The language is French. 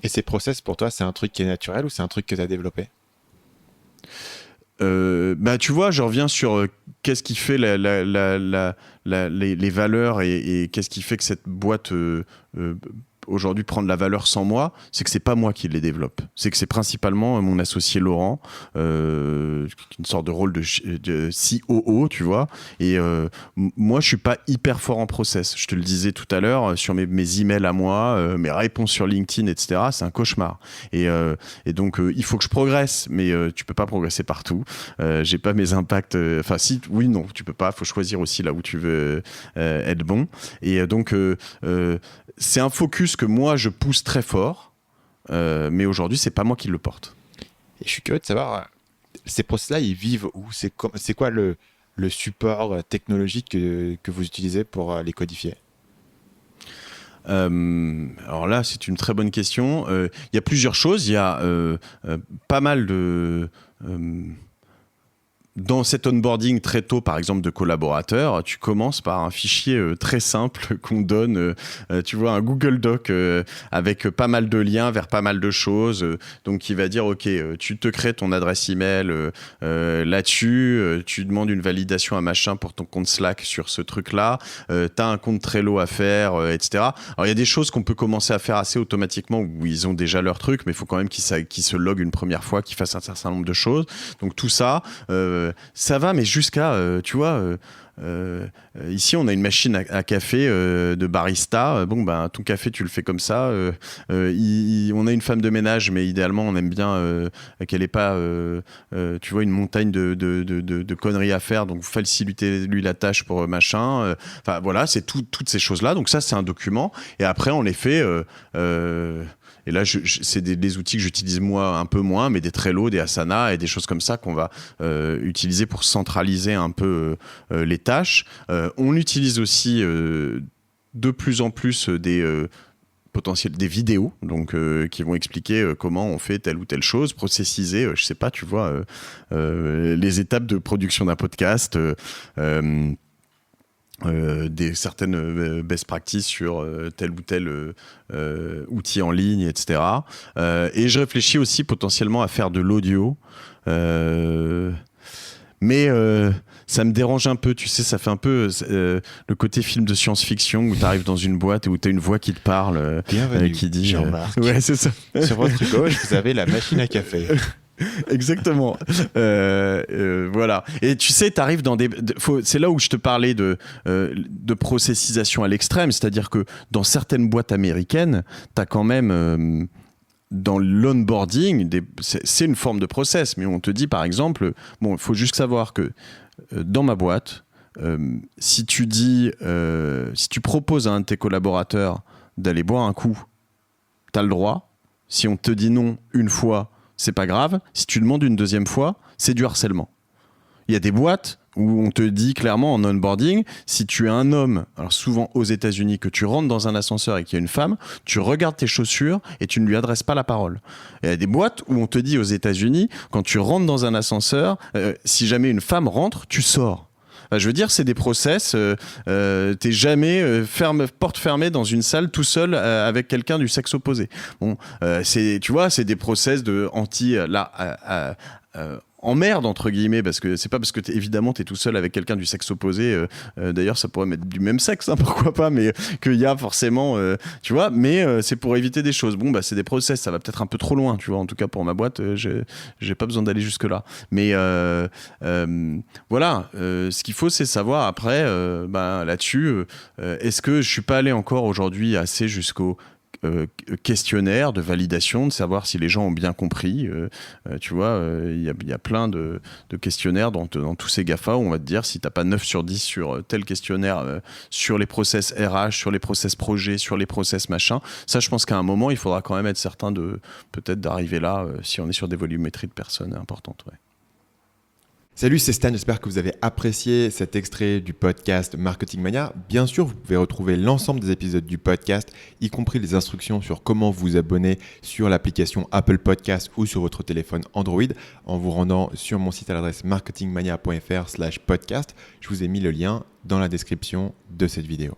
Et ces process, pour toi, c'est un truc qui est naturel ou c'est un truc que tu as développé? Tu vois, je reviens sur qu'est-ce qui fait les valeurs et qu'est-ce qui fait que cette boîte aujourd'hui prend de la valeur sans moi, c'est que c'est pas moi qui les développe. C'est que c'est principalement mon associé Laurent, une sorte de rôle de COO, tu vois. Et moi, je suis pas hyper fort en process. Je te le disais tout à l'heure, sur mes emails à moi, mes réponses sur LinkedIn, etc., c'est un cauchemar. Et donc, il faut que je progresse, mais tu peux pas progresser partout. J'ai pas mes impacts. Enfin, si, oui, non, tu peux pas. Faut choisir aussi là où tu veux être bon. Et donc, c'est un focus que moi je pousse très fort, mais aujourd'hui c'est pas moi qui le porte. Et je suis curieux de savoir, ces process-là, ils vivent où? C'est quoi le support technologique que vous utilisez pour les codifier? Alors là, c'est une très bonne question. Il y a plusieurs choses. Il y a pas mal de... dans cet onboarding très tôt, par exemple, de collaborateurs, tu commences par un fichier très simple qu'on donne, tu vois, un Google Doc avec pas mal de liens vers pas mal de choses. Donc, qui va dire, OK, tu te crées ton adresse email là-dessus, tu demandes une validation à machin pour ton compte Slack sur ce truc-là, tu as un compte Trello à faire, etc. Alors, il y a des choses qu'on peut commencer à faire assez automatiquement où ils ont déjà leur truc, mais il faut quand même qu'ils se loguent une première fois, qu'ils fassent un certain nombre de choses. Donc, tout ça... ça va, mais jusqu'à, tu vois, ici on a une machine à café de barista. Bon, ben, ton café, tu le fais comme ça. On a une femme de ménage, mais idéalement, on aime bien qu'elle n'ait pas, tu vois, une montagne de conneries à faire. Donc, facilitez-lui la tâche pour machin. Enfin, voilà, c'est toutes ces choses-là. Donc, ça, c'est un document. Et après, on les fait... et là, c'est des outils que j'utilise moi un peu moins, mais des Trello, des Asana et des choses comme ça qu'on va utiliser pour centraliser un peu les tâches. On utilise aussi de plus en plus des vidéos donc qui vont expliquer comment on fait telle ou telle chose, processiser, je sais pas, tu vois, les étapes de production d'un podcast. Certaines best practices sur tel ou tel outil en ligne, etc. Et je réfléchis aussi potentiellement à faire de l'audio. Mais ça me dérange un peu, tu sais, ça fait un peu le côté film de science-fiction où tu arrives dans une boîte et où tu as une voix qui te parle, qui dit... Jean-Marc. Ouais, c'est ça. Sur votre gauche, vous avez la machine à café. Exactement. Voilà. Et tu sais, tu arrives dans des... c'est là où je te parlais de processisation à l'extrême, c'est-à-dire que dans certaines boîtes américaines, tu as quand même... dans l'onboarding, c'est une forme de process, mais on te dit par exemple, bon, il faut juste savoir que dans ma boîte, si tu proposes à un de tes collaborateurs d'aller boire un coup, tu as le droit. Si on te dit non une fois, c'est pas grave. Si tu demandes une deuxième fois, c'est du harcèlement. Il y a des boîtes où on te dit clairement en onboarding, si tu es un homme, alors souvent aux États-Unis, que tu rentres dans un ascenseur et qu'il y a une femme, tu regardes tes chaussures et tu ne lui adresses pas la parole. Il y a des boîtes où on te dit aux États-Unis, quand tu rentres dans un ascenseur, si jamais une femme rentre, tu sors. Je veux dire, c'est des process. T'es jamais porte fermée dans une salle tout seul avec quelqu'un du sexe opposé. Bon, tu vois, c'est des process de emmerde entre guillemets, parce que c'est pas parce que évidemment t'es tout seul avec quelqu'un du sexe opposé, d'ailleurs ça pourrait être du même sexe, hein, pourquoi pas, mais qu'il y a forcément tu vois, mais c'est pour éviter des choses. Bon, bah c'est des process, ça va peut-être un peu trop loin, tu vois, en tout cas pour ma boîte, j'ai pas besoin d'aller jusque là, mais voilà, ce qu'il faut c'est savoir après là-dessus, est-ce que je suis pas allé encore aujourd'hui assez jusqu'au questionnaire de validation, de savoir si les gens ont bien compris. Tu vois, il y a plein de questionnaires dans tous ces GAFA où on va te dire si tu n'as pas 9 sur 10 sur tel questionnaire, sur les process RH, sur les process projet, sur les process machin. Ça, je pense qu'à un moment, il faudra quand même être certain peut-être d'arriver là si on est sur des volumétries de personnes importantes. Ouais. Salut, c'est Stan, j'espère que vous avez apprécié cet extrait du podcast Marketing Mania. Bien sûr, vous pouvez retrouver l'ensemble des épisodes du podcast, y compris les instructions sur comment vous abonner sur l'application Apple Podcast ou sur votre téléphone Android en vous rendant sur mon site à l'adresse marketingmania.fr/podcast. Je vous ai mis le lien dans la description de cette vidéo.